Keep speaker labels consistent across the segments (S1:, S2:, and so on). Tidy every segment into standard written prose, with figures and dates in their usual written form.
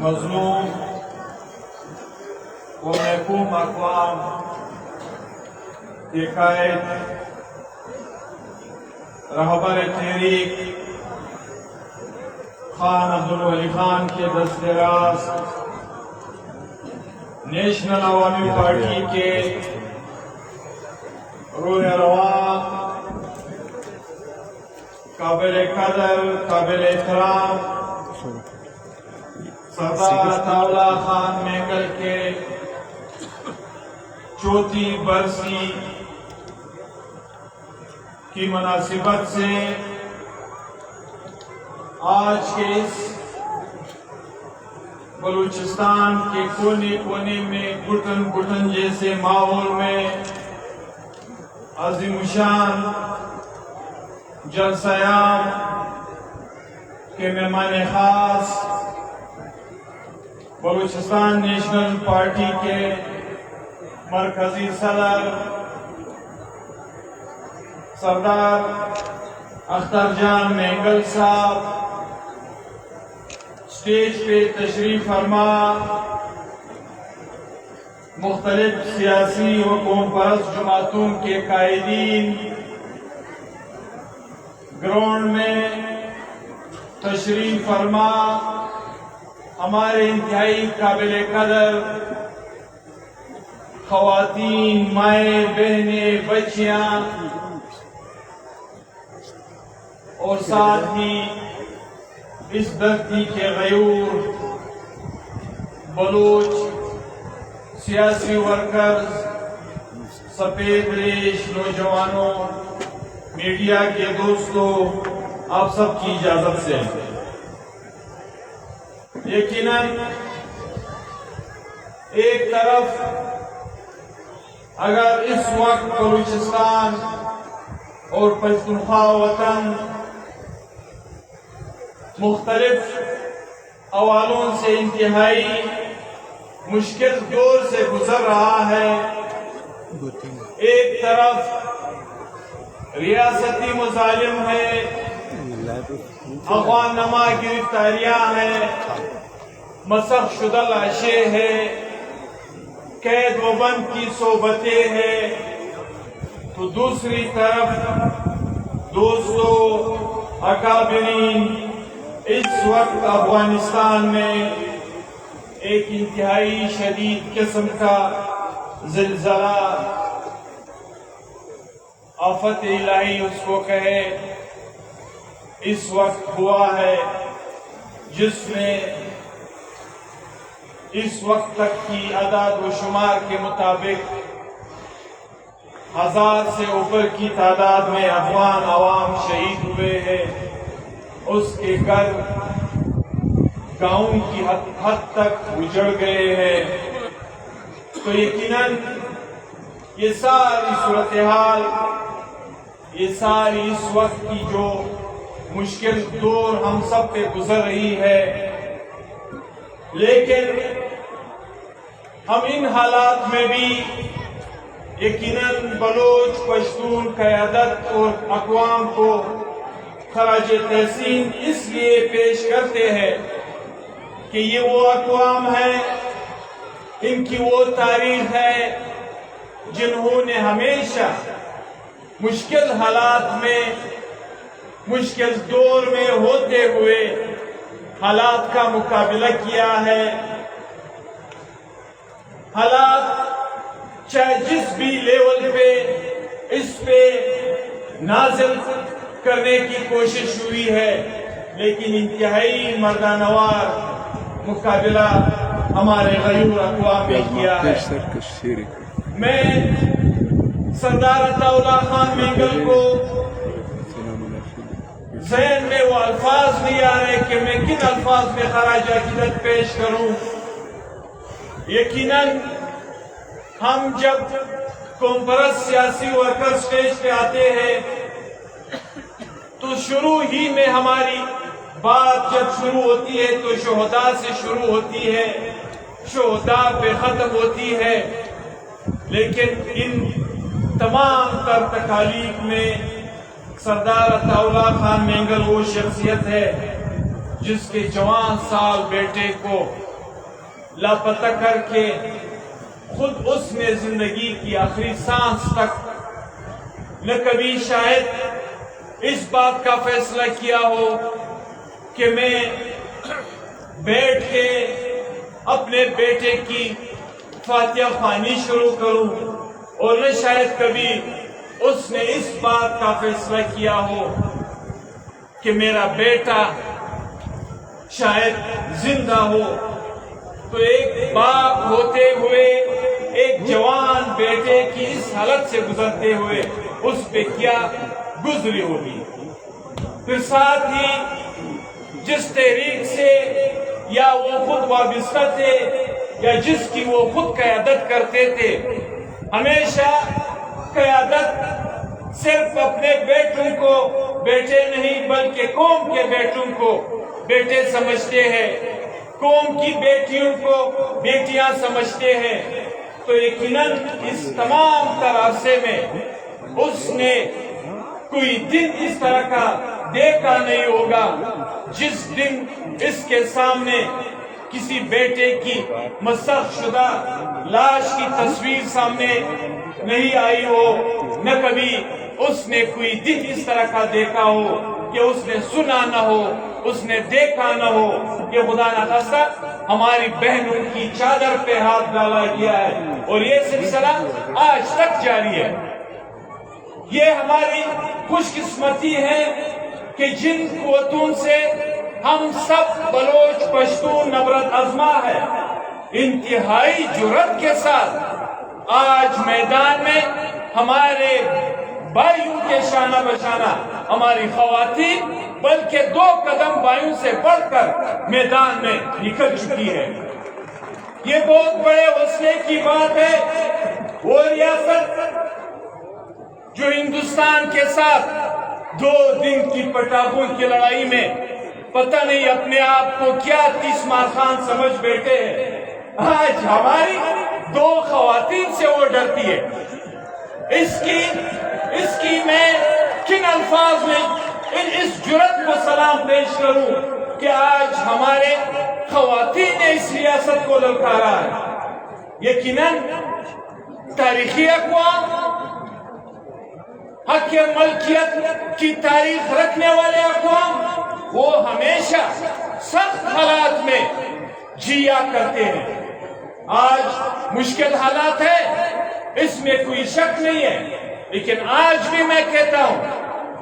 S1: مظلوم و محکوم اقوام کے قائد رہبر تحریک خان عبدالولی خان کے دست راست نیشنل عوامی پارٹی کے روح رواں قابل قدر قابل احترام سردار عطاءاللہ خان مینگل کے 34 برسی کی مناسبت سے آج کے اس بلوچستان کے کونے کونے میں گھٹن گھٹن جیسے ماحول میں عظیم الشان جلسہ عام کے مہمان خاص بلوچستان نیشنل پارٹی کے مرکزی صدر سردار اختر جان مینگل صاحب، اسٹیج پہ تشریف فرما مختلف سیاسی و قوم پرست جماعتوں کے قائدین، گراؤنڈ میں تشریف فرما ہمارے انتہائی قابل قدر خواتین، مائیں، بہنیں، بچیاں اور ساتھ ہی اس دھرتی کے غیور بلوچ سیاسی ورکرز، سفید ریش نوجوانوں، میڈیا کے دوستوں، آپ سب کی اجازت سے یقیناً ایک طرف اگر اس وقت بلوچستان اور پختونخوا وطن مختلف حوالوں سے انتہائی مشکل دور سے گزر رہا ہے، ایک طرف ریاستی مظالم ہے، افغان نما گرفتاریاں ہیں، مسخ شدہ لاشیں ہیں، قید و بند کی صحبتیں ہیں، تو دوسری طرف دوستو اکابرین اس وقت افغانستان میں ایک انتہائی شدید قسم کا زلزلہ، آفت الہی اس کو کہے، اس وقت ہوا ہے، جس میں اس وقت تک کی اعداد و شمار کے مطابق 1000 سے اوپر کی تعداد میں افغان عوام شہید ہوئے ہیں، اس کے گھر گاؤں کی حد تک اجڑ گئے ہیں۔ تو یقیناً یہ ساری صورتحال، یہ ساری اس وقت کی جو مشکل دور ہم سب پہ گزر رہی ہے، لیکن ہم ان حالات میں بھی یقیناً بلوچ پشتون قیادت اور اقوام کو خراج تحسین اس لیے پیش کرتے ہیں کہ یہ وہ اقوام ہیں، ان کی وہ تاریخ ہے جنہوں نے ہمیشہ مشکل حالات میں، مشکل دور میں ہوتے ہوئے حالات کا مقابلہ کیا ہے۔ حالات چاہے جس بھی لیول پہ اس پہ نازل کرنے کی کوشش ہوئی ہے، لیکن انتہائی مردانوار مقابلہ ہمارے غیور اقوام نے کیا ہے۔ میں سردار عطاءاللہ خان مینگل کو ذہن میں وہ الفاظ نہیں آ رہے کہ میں کن الفاظ میں خراج عقیدت پیش کروں۔ یقیناً ہم جب قوم پرست سیاسی ورکر اسٹیج پہ آتے ہیں تو شروع ہی میں ہماری بات جب شروع ہوتی ہے تو شہداء سے شروع ہوتی ہے، شہداء پہ ختم ہوتی ہے، لیکن ان تمام تر تکالیف میں سردار عطاءاللہ خان مینگل وہ شخصیت ہے جس کے جوان سال بیٹے کو لاپتہ کر کے خود اس نے زندگی کی آخری سانس تک نہ کبھی شاید اس بات کا فیصلہ کیا ہو کہ میں بیٹھ کے اپنے بیٹے کی فاتحہ خوانی شروع کروں، اور نہ شاید کبھی اس نے اس بات کا فیصلہ کیا ہو کہ میرا بیٹا شاید زندہ ہو۔ تو ایک باپ ہوتے ہوئے ایک جوان بیٹے کی اس حالت سے گزرتے ہوئے اس پہ کیا گزری ہوگی۔ پھر ساتھ ہی جس تحریک سے یا وہ خود وابستہ تھے یا جس کی وہ خود قیادت کرتے تھے، ہمیشہ قیادت صرف اپنے بیٹوں کو بیٹے نہیں بلکہ قوم کے بیٹوں کو بیٹے سمجھتے ہیں، قوم کی بیٹیوں کو بیٹیاں سمجھتے ہیں۔ تو یقیناً اس تمام عرصے میں اس نے کوئی دن اس طرح کا دیکھا نہیں ہوگا جس دن اس کے سامنے کسی بیٹے کی مسخ شدہ لاش کی تصویر سامنے نہیں آئی ہو، نہ کبھی اس نے کوئی دن اس طرح کا دیکھا ہو کہ اس نے سنا نہ ہو، اس نے دیکھا نہ ہو کہ خدا نخواستہ ہماری بہنوں کی چادر پہ ہاتھ ڈالا گیا ہے، اور یہ سلسلہ آج تک جاری ہے۔ یہ ہماری خوش قسمتی ہے کہ جن قوتوں سے ہم سب بلوچ پشتون نبرد آزما ہے، انتہائی جرأت کے ساتھ آج میدان میں ہمارے بھائیوں کے شانہ بشانہ ہماری خواتین بلکہ 2 قدم بھائیوں سے بڑھ کر میدان میں نکل چکی ہے۔ یہ بہت بڑے حوصلے کی بات ہے۔ وہ ریاست جو ہندوستان کے ساتھ 2 دن کی پٹاخوں کی لڑائی میں پتہ نہیں اپنے آپ کو کیا تیسمار خان سمجھ بیٹھے ہیں، آج ہماری 2 خواتین سے وہ ڈرتی ہے۔ اس کی میں کن الفاظ میں اس جرأت کو سلام پیش کروں کہ آج ہمارے خواتین نے اس ریاست کو للکارا ہے۔ یقیناً تاریخی اقوام، حق ملکیت کی تاریخ رکھنے والے اقوام، وہ ہمیشہ سخت حالات میں جیا کرتے ہیں۔ آج مشکل حالات ہے، اس میں کوئی شک نہیں ہے، لیکن آج بھی میں کہتا ہوں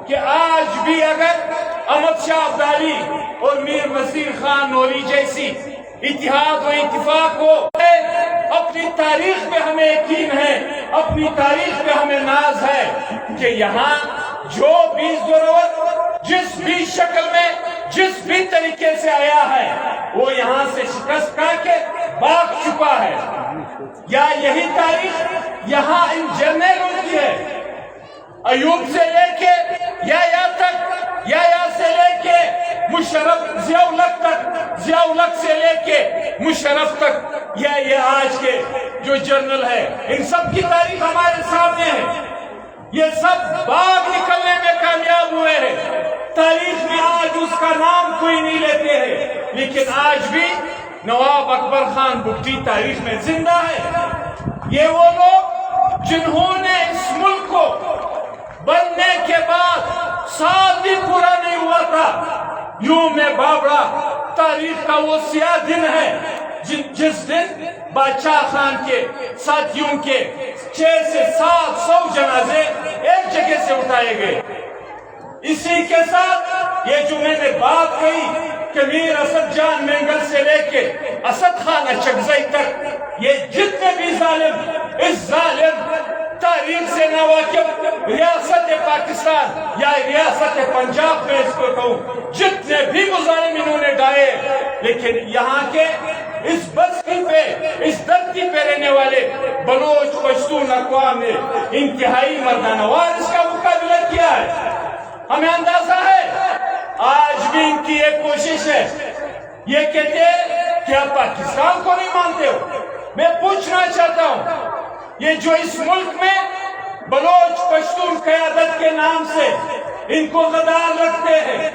S1: کہ آج بھی اگر احمد شاہ ابدالی اور میر نصیر خان نوری جیسی اتحاد و اتفاق ہو، اپنی تاریخ پہ ہمیں یقین ہے، اپنی تاریخ پہ ہمیں ناز ہے کہ یہاں جو بھی ضرورت جس بھی شکل میں جس بھی طریقے سے آیا ہے وہ یہاں سے شکست کھا کے بھاگ چکا ہے۔ یا یہی تاریخ یہاں ان جرنیلوں کی ہے، ایوب سے لے کے یا تک، یا سے لے کے مشرف، ضیاء-ال-حق تک، ضیاء-ال-حق سے لے کے مشرف تک، یا یہ آج کے جو جرنل ہے، ان سب کی تاریخ ہمارے سامنے ہے۔ یہ سب باغ نکلنے میں کامیاب ہوئے ہیں، تاریخ میں آج اس کا نام کوئی نہیں لیتے ہیں، لیکن آج بھی نواب اکبر خان بگٹی تاریخ میں زندہ ہے۔ یہ وہ لوگ جنہوں نے اس ملک کو بننے کے بعد 7 بھی پورا نہیں ہوا تھا، یوں میں بابڑا تاریخ کا وہ سیاہ دن ہے جس دن بادشاہ خان کے ساتھیوں کے 600 سے 700 جنازے ایک جگہ سے اٹھائے گئے۔ اسی کے ساتھ یہ جو میں نے بات کہی کہ میر اسد جان مینگل سے لے کے اسد خان اچکزئی تک، یہ جتنے بھی ظالم اس ظالم تاریخ سے ناواقف ریاست پاکستان یا ریاست پنجاب میں اس کو کہوں، جتنے بھی مظالم انہوں نے ڈائے، لیکن یہاں کے اس بستی پہ، اس دھرتی پہ رہنے والے بلوچ پشتون اقوام نے انتہائی مردانہ وار اس کا مقابلہ کیا ہے۔ ہمیں اندازہ ہے آج بھی ان کی ایک کوشش ہے، یہ کہتے ہیں کہ آپ پاکستان کو نہیں مانتے ہو۔ میں پوچھنا چاہتا ہوں، یہ جو اس ملک میں بلوچ پشتون قیادت کے نام سے ان کو غدار رکھتے ہیں،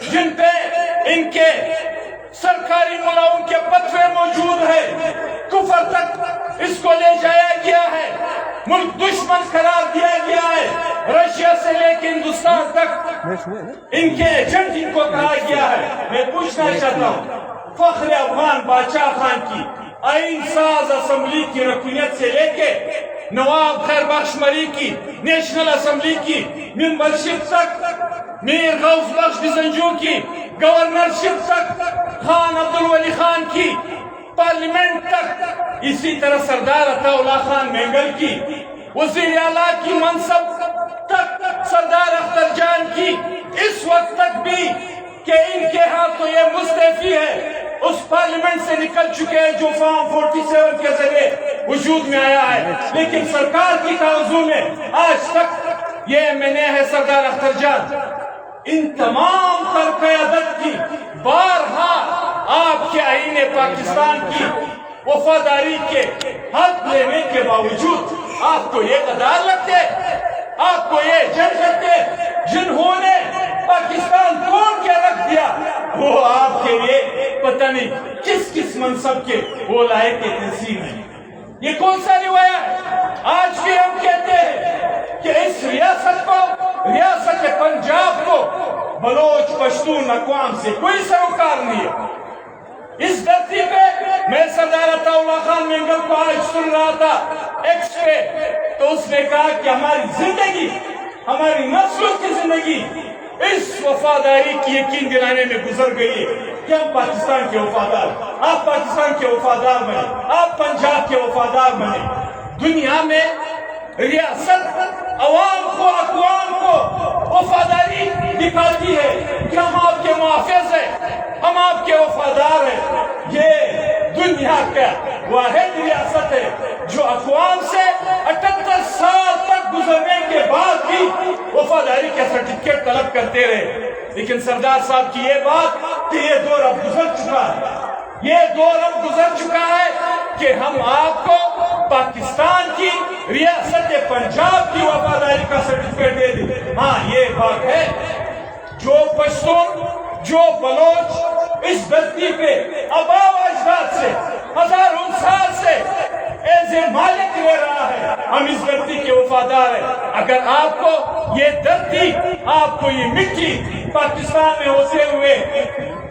S1: جن پہ ان کے سرکاری ملاؤں کے فتوے موجود ہیں، کفر تک اس کو لے جایا گیا ہے، ملک دشمن قرار دیا گیا ہے، رشیا سے لے کے ہندوستان تک ان کے ایجنٹ ان کو کہا گیا ہے۔ میں پوچھنا چاہتا ہوں، فخر افغان بادشاہ خان کی آئین ساز اسمبلی کی رکنیت سے لے کے نواب خیر بخش مری کی نیشنل اسمبلی کی ممبرشپ تک، میر غوث بخش بزنجو کی گورنرشپ تک، خان عبدالولی خان کی پارلیمنٹ تک، اسی طرح سردار عطا اللہ خان مینگل کی وزیر اعلیٰ کی منصب تک، سردار اختر جان کی اس وقت تک بھی کہ ان کے ہاتھوں یہ مستعفی ہے، اس پارلیمنٹ سے نکل چکے ہیں جو فارم 47 کے ذریعے وجود میں آیا ہے، لیکن سرکار کی توازن میں آج تک یہ MNA ہے سردار اختر جان۔ ان تمام تر قیادت کی بارہا آپ کے آئین پاکستان کی وفاداری کے حق لینے کے باوجود آپ کو یہ غدار لگتے، آپ کو یہ جج لگتے جنہوں نے پاکستان توڑ کے رکھ دیا، وہ آپ کے لیے پتہ نہیں کس کس منصب کے وہ لائق کے تنظیم ہیں۔ یہ کون سا روایہ ہے؟ آج بھی ہم کہتے ہیں کہ اس ریاست کو، ریاست پنجاب کو بلوچ پشتون اقوام سے کوئی سروکار نہیں ہے۔ اس دھرتی پہ میں سردار عطا اللہ خان مینگل کو آج سن رہا تھا ایکس پہ، تو اس نے کہا کہ ہماری زندگی، ہماری نسلوں کی زندگی اس وفاداری کی یقین دلانے میں گزر گئی ہے کہ ہم پاکستان کے وفادار، آپ پاکستان کے وفادار بنے، آپ پنجاب کے وفادار بنے۔ دنیا میں ریاست عوام کو، اقوام کو وفاداری دکھاتی ہے کہ ہم آپ کے محافظ ہیں، ہم آپ کے وفادار ہیں۔ یہ دنیا کا واحد ریاست ہے جو اقوام سے 78 سال تک گزرنے کے بعد بھی وفاداری کے سرٹیفکیٹ طلب کرتے رہے۔ لیکن سردار صاحب کی یہ بات کہ یہ دور اب گزر چکا ہے، یہ دور اب گزر چکا ہے کہ ہم آپ کو پاکستان کی ریاست پنجاب کی وفاداری کا سرٹیفکیٹ دے دیں۔ ہاں یہ بات ہے، جو پشتون، جو بلوچ اس دھرتی پہ آباء و اجداد سے ہزاروں سال سے ایز اے مالک لے رہا ہے، ہم اس دھرتی کے وفادار ہیں۔ اگر آپ کو یہ دھرتی، آپ کو یہ مٹی پاکستان میں ہوتے ہوئے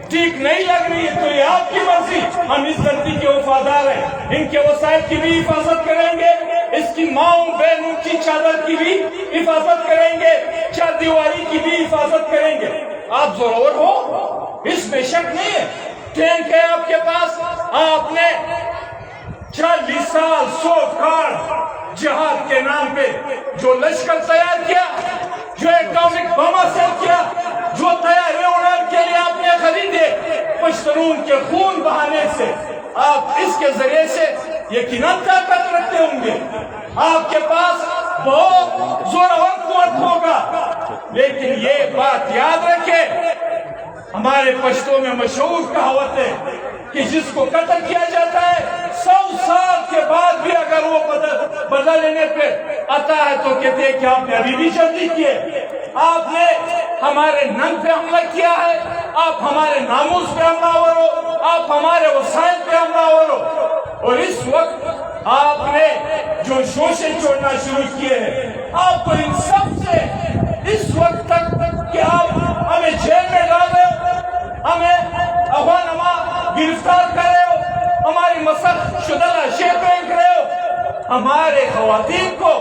S1: ٹھیک نہیں لگ رہی ہے تو یہ آپ کی مرضی، ہم اس دھرتی کے وفادار ہیں۔ ان کے وسائل کی بھی حفاظت کریں گے، اس کی ماؤں بہنوں کی چادر کی بھی حفاظت کریں گے، چار دیواری کی بھی حفاظت کریں گے۔ آپ ضرور ہو، اس میں شک نہیں ہے۔ ٹینک ہے آپ کے پاس، آپ نے 40 سال سو کارڈ جہاد کے نام پہ جو لشکر تیار کیا، جو ایٹامک بم حاصل کیا، جو طیارے اڑان کے لیے آپ نے خریدے پشتون کے خون بہانے سے، آپ اس کے ذریعے سے یقیناً طاقت رکھتے ہوں گے، آپ کے پاس بہت زورور قوت ہوگا۔ لیکن یہ بات یاد رکھے، ہمارے پشتوں میں مشہور کہاوت ہے کہ جس کو قتل کیا جاتا ہے 100 سال کے بعد بھی اگر وہ بدلہ لینے پہ آتا ہے تو کہتے ہیں کہ آپ نے ابھی بھی جلدی کی ہے، آپ نے ہمارے ننگ پہ حملہ کیا ہے، آپ ہمارے ناموس پہ حملہ آور ہو، آپ ہمارے وسائل پہ حملہ آور ہو۔ اور اس وقت آپ نے جو شوشے چھوڑنا شروع کیے ہیں، آپ کو ان سب سے اس وقت تک کہ آپ ہمیں جیل میں ڈال رہے ہو، ہمیں اغوانما گرفتار کر رہے ہو، ہماری مسخ شدہ لاشیں پھینک رہے ہو، ہمارے خواتین کو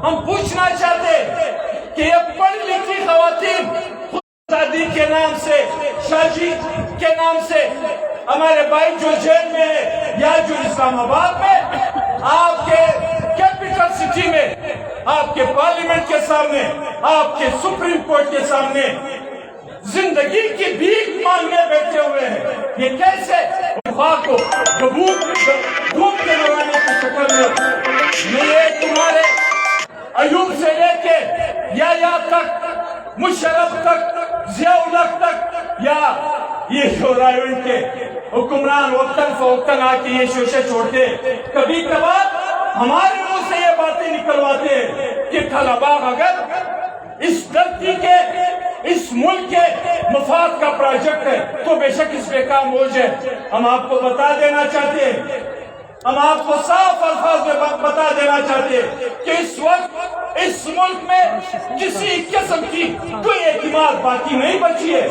S1: ہم پوچھنا چاہتے کہ یہ پڑھی لکھی خواتین خودآزادی کے نام سے، شادی کے نام سے، ہمارے بھائی جو جیل میں ہے یا جو اسلام آباد میں، آپ کے کیپٹل سٹی میں، آپ کے پارلیمنٹ کے سامنے، آپ کے سپریم کورٹ کے سامنے زندگی کی بھیک مانگنے بیٹھے ہوئے ہیں۔ یہ کیسے خواہ کو دھوپ کے لگانے کی شکل میں یہ تمہارے ایوب سے لے کے یا تک، مشرف تک، ضیاء الحق تک، یا یہ جو رائے کے حکمران وقتاً فوقتاً آ کے یہ شوشے چھوڑتے، کبھی کبھار ہمارے منہ سے یہ باتیں نکلواتے کہ طلباء اگر اس دھرتی کے اس ملک کے مفاد کا پروجیکٹ ہے تو بے شک اس پہ کام ہو جائے. ہم آپ کو بتا دینا چاہتے ہیں, ہم آپ کو صاف الفاظ میں بتا دینا چاہتے ہیں کہ اس وقت اس ملک میں کسی قسم کی کوئی اعتماد باقی نہیں بچی ہے.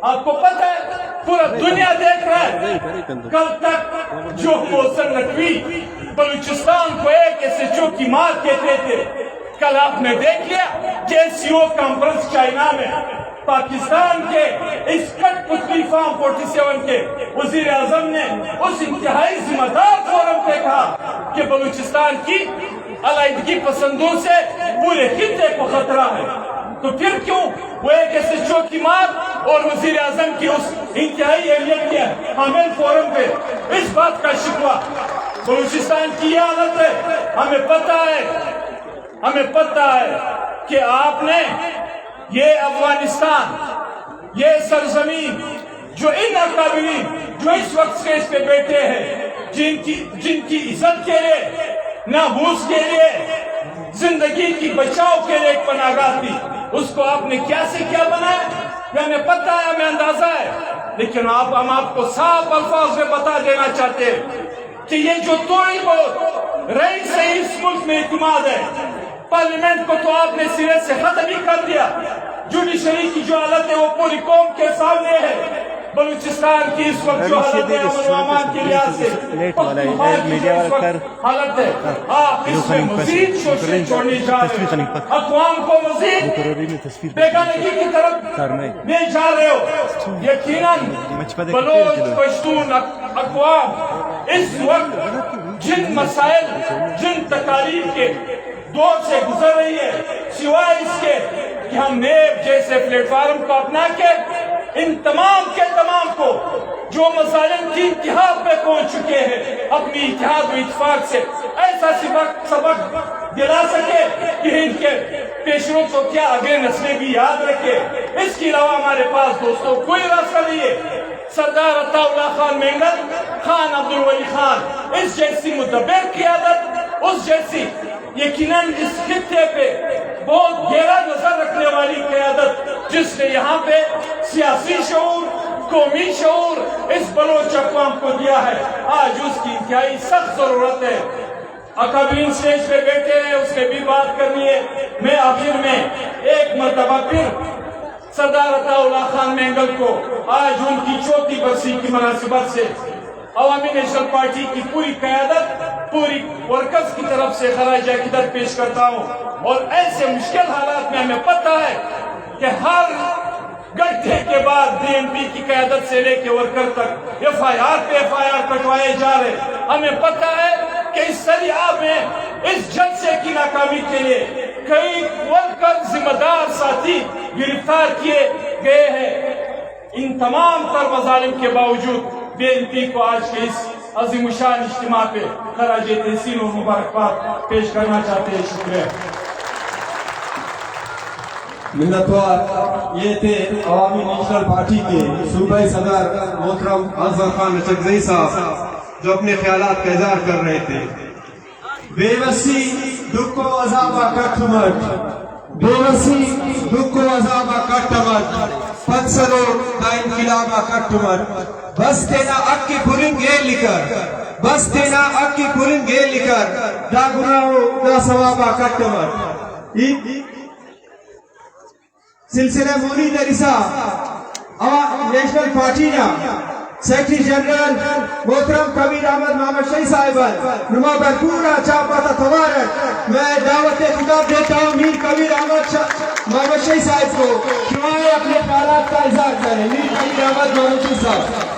S1: آپ کو پتہ ہے پورا دنیا دیکھ رہا ہے, کل تک جو محسن نقوی بلوچستان کو ایک ایسے چوکی مار کہتے تھے, کل آپ نے دیکھ لیا JCO کانفرنس چائنا میں پاکستان کے اس کٹ پتلی فارم 47 کے وزیر اعظم نے اس انتہائی ذمہ دار فورم پہ کہا کہ بلوچستان کی علیحدگی پسندوں سے پورے خطے کو خطرہ ہے. تو پھر کیوں وہ ایک ایسے چوکی مار اور وزیر اعظم کی اس انتہائی اہمیت کے حامل فورم پہ اس بات کا شکوہ. بلوچستان کی یہ حالت ہے. ہمیں پتہ ہے کہ آپ نے یہ افغانستان, یہ سرزمین, جو ان اکابرین جو اس وقت اسٹیج پہ بیٹھے ہیں, جن کی عزت کے لیے, ناموس کے لیے, زندگی کی بچاؤ کے لیے ایک پناہگاہ تھی, اس کو آپ نے کیا سے کیا بنایا یہ ہمیں پتہ ہے, ہمیں اندازہ ہے. لیکن ہم آپ کو صاف الفاظ میں بتا دینا چاہتے ہیں کہ یہ جو تھوڑی بہت رئیس سے اس ملک میں اعتماد ہے, پارلیمنٹ کو تو آپ نے سرے سے ختم ہی کر دیا. جوڈیشری کی جو حالت ہے وہ پوری قوم کے سامنے ہے. بلوچستان کی اس وقت جو حالت ہے امن کے لحاظ سے حالت ہے, آپ اس میں مزید شوشے چھوڑنے جا رہے ہو, اقوام کو مزید بیگانگی کی طرف لے جا رہے ہو. یقیناً بلوچ پشتون اقوام اس وقت جن مسائل, جن تکالیف کے دور سے گزر رہی ہے, سوائے اس کے کہ ہم نیب جیسے پلیٹ فارم کو اپنا کے ان تمام کے تمام کو جو مظالم کی انتہا پہ پہنچ چکے ہیں اپنی اتحاد و اتفاق سے ایسا سبق دلا سکے کہ ان کے پیشروں کو کیا اگلے نسلیں بھی یاد رکھے. اس کے علاوہ ہمارے پاس دوستوں کوئی راستہ نہیں ہے. سردار عطا اللہ خان مینگل, خان عبدالولی خان, اس جیسی مدبر قیادت, اس جیسی یقیناً اس خطے پہ بہت گہرا نظر رکھنے والی قیادت جس نے یہاں پہ سیاسی شعور, قومی شعور اس بلوچ اقوام کو دیا ہے, آج اس کی انتہائی سخت ضرورت ہے. اکابرین اسٹیج پہ بیٹھے ہیں, اس نے بھی بات کرنی ہے. میں آخر میں ایک مرتبہ پھر سردار عطا اللہ خان مینگل کو آج ان کی 34 برسی کی مناسبت سے عوامی نیشنل پارٹی کی پوری قیادت, پوری ورکرز کی طرف سے خراج عقیدت پیش کرتا ہوں. اور ایسے مشکل حالات میں ہمیں پتہ ہے کہ ہر گڑھے کے بعد DMP کی قیادت سے لے کے ورکر تک FIR پہ FIR کٹوائے جا رہے. ہمیں پتہ ہے کہ اس سریعہ میں اس جلسے کی ناکامی کے لیے کئی ورکر ذمہ دار ساتھی گرفتار کیے گئے ہیں. ان تمام تر مظالم کے باوجود DMP کو آج کے اس عظیم الشان اجتماع پہ خراج تحسین و مبارکباد پیش کرنا چاہتے ہیں. شکریہ.
S2: منتوار یہ تھے عوامی نیشنل پارٹی کے صوبائی صدر محترم اظہر خان نچکزئی صاحب جو اپنے خیالات کا اظہار کر رہے تھے. بے بسی دکھ و عذاب کٹمٹ, بے بسی دکھ و عذاب کٹمٹ, پتسرو دا انقلاب کٹمٹ, بس تینا اکی پرنگ گے لکر, بس تینا اکی پرنگ گے لکر, دا گناہو دا ثوابا کٹمٹ. سلسلہ مونی درسا نیشنل پارٹی نا سیکٹری جنرل محترم کبیر احمد محمد شاہی صاحب نما پورا چاپاتا تبارک میں دعوت خطاب دیتا ہوں میر کبیر احمد محمد شاہی صاحب کو کہ وہ اپنے خیالات کا اظہار کریں. میر کبیر احمد محمد شاہی صاحب.